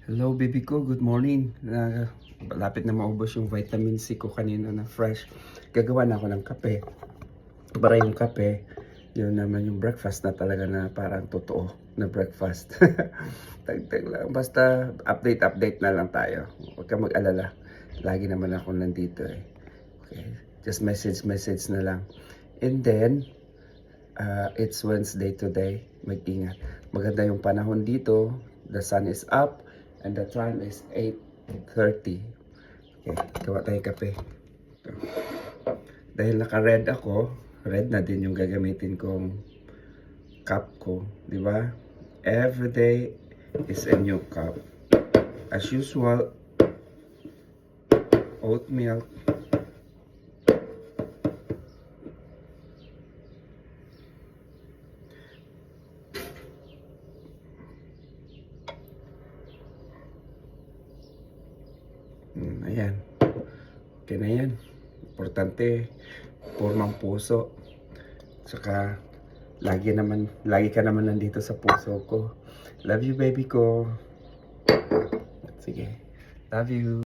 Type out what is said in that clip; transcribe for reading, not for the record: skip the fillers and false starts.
Hello baby ko, good morning. Malapit na maubos yung vitamin C ko kanina na fresh. Gagawa na ako ng kape. Para yung kape, yun naman yung breakfast na talaga na parang totoo na breakfast. Tagtag lang. Basta update na lang tayo. Huwag ka mag-alala. Lagi naman ako nandito eh. Okay. Just message na lang. And then, it's Wednesday today. Mag-ingat. Maganda yung panahon dito. The sun is up. And the time is 8:30. Okay, gawa tayo kape. Dahil naka-red ako, red na din yung gagamitin kong cup ko, di ba? Every day is a new cup. As usual, oat milk. Ayan. Okay na yan. Importante, purmang puso. Saka, lagi ka naman nandito sa puso ko. Love you, baby ko. Sige. Love you.